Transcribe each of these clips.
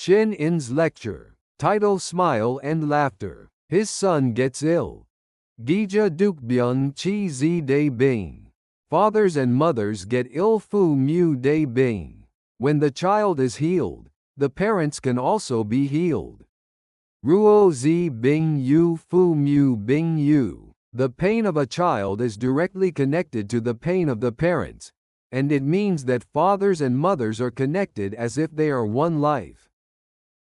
Shin In's lecture. Title: Smile and Laughter. His son gets ill. Gija Dukbyun Chi Zi De Bing. Fathers and mothers get ill Fu Mu De Bing. When the child is healed, the parents can also be healed. Ruo Zi Bing Yu Fu Mu Bing Yu. The pain of a child is directly connected to the pain of the parents, and it means that fathers and mothers are connected as if they are one life.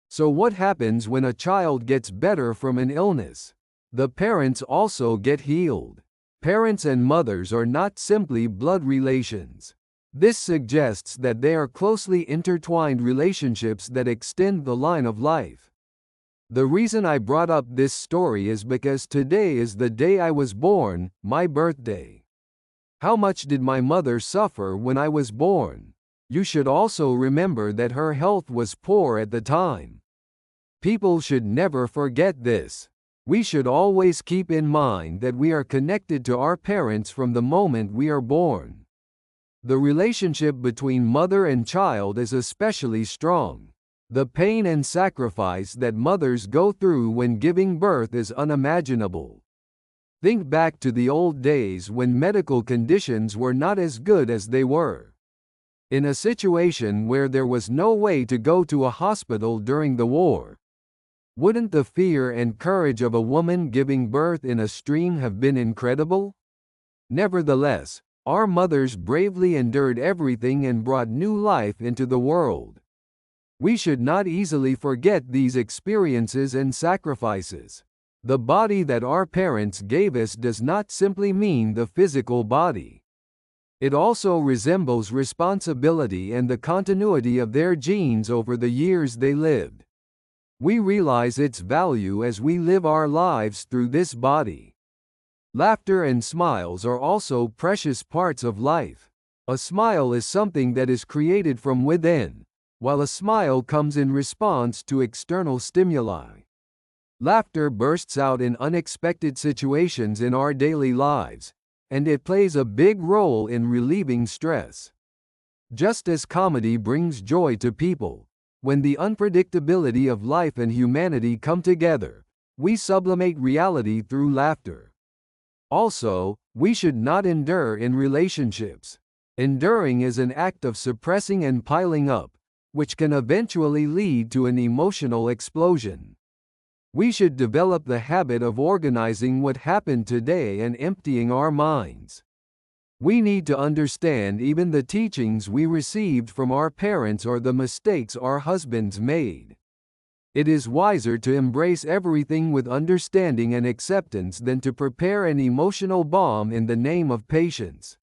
So what happens when a child gets better from an illness? The parents also get healed. Parents and mothers are not simply blood relations. This suggests that they are closely intertwined relationships that extend the line of life. The reason I brought up this story is because today is the day I was born, my birthday. How much did my mother suffer when I was born? You should also remember that her health was poor at the time. People should never forget this. We should always keep in mind that we are connected to our parents from the moment we are born. The relationship between mother and child is especially strong. The pain and sacrifice that mothers go through when giving birth is unimaginable. Think back to the old days when medical conditions were not as good as they were. In a situation where there was no way to go to a hospital during the war, wouldn't the fear and courage of a woman giving birth in a stream have been incredible? Nevertheless, our mothers bravely endured everything and brought new life into the world. We should not easily forget these experiences and sacrifices. The body that our parents gave us does not simply mean the physical body. It also resembles responsibility and the continuity of their genes over the years they lived. We realize its value as we live our lives through this body. Laughter and smiles are also precious parts of life. A smile is something that is created from within, while a smile comes in response to external stimuli. Laughter bursts out in unexpected situations in our daily lives, and it plays a big role in relieving stress. Just as comedy brings joy to people, when the unpredictability of life and humanity come together, we sublimate reality through laughter. Also, we should not endure in relationships. Enduring is an act of suppressing and piling up, which can eventually lead to an emotional explosion. We should develop the habit of organizing what happened today and emptying our minds. We need to understand even the teachings we received from our parents or the mistakes our husbands made. It is wiser to embrace everything with understanding and acceptance than to prepare an emotional bomb in the name of patience.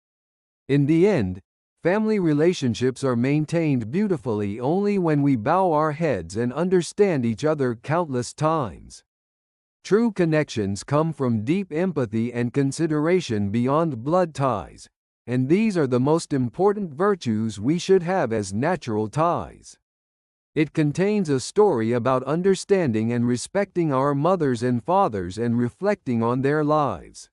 In the end, family relationships are maintained beautifully only when we bow our heads and understand each other countless times. True connections come from deep empathy and consideration beyond blood ties, and these are the most important virtues we should have as natural ties. It contains a story about understanding and respecting our mothers and fathers and reflecting on their lives.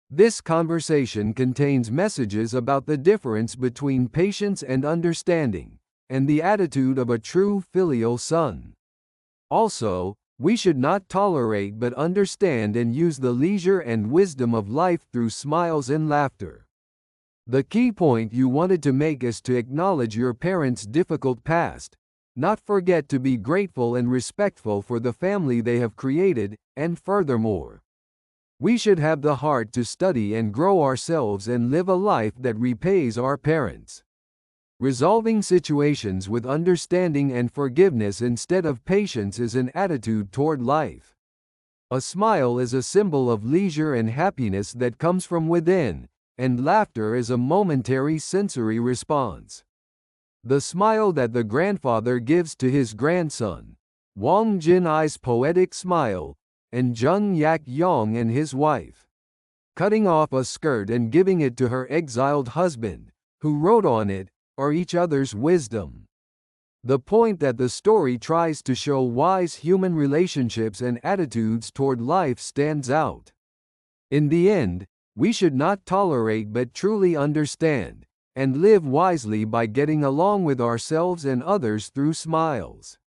This conversation contains messages about the difference between patience and understanding, and the attitude of a true filial son. Also, we should not tolerate but understand and use the leisure and wisdom of life through smiles and laughter. The key point you wanted to make is to acknowledge your parents' difficult past, not forget to be grateful and respectful for the family they have created, and furthermore, we should have the heart to study and grow ourselves and live a life that repays our parents. Resolving situations with understanding and forgiveness instead of patience is an attitude toward life. A smile is a symbol of leisure and happiness that comes from within, and laughter is a momentary sensory response. The smile that the grandfather gives to his grandson, Wang Jinai's poetic smile, and Zheng Yak Yong and his wife, cutting off a skirt and giving it to her exiled husband, who wrote on it, or each other's wisdom. The point that the story tries to show wise human relationships and attitudes toward life stands out. In the end, we should not tolerate but truly understand, and live wisely by getting along with ourselves and others through smiles.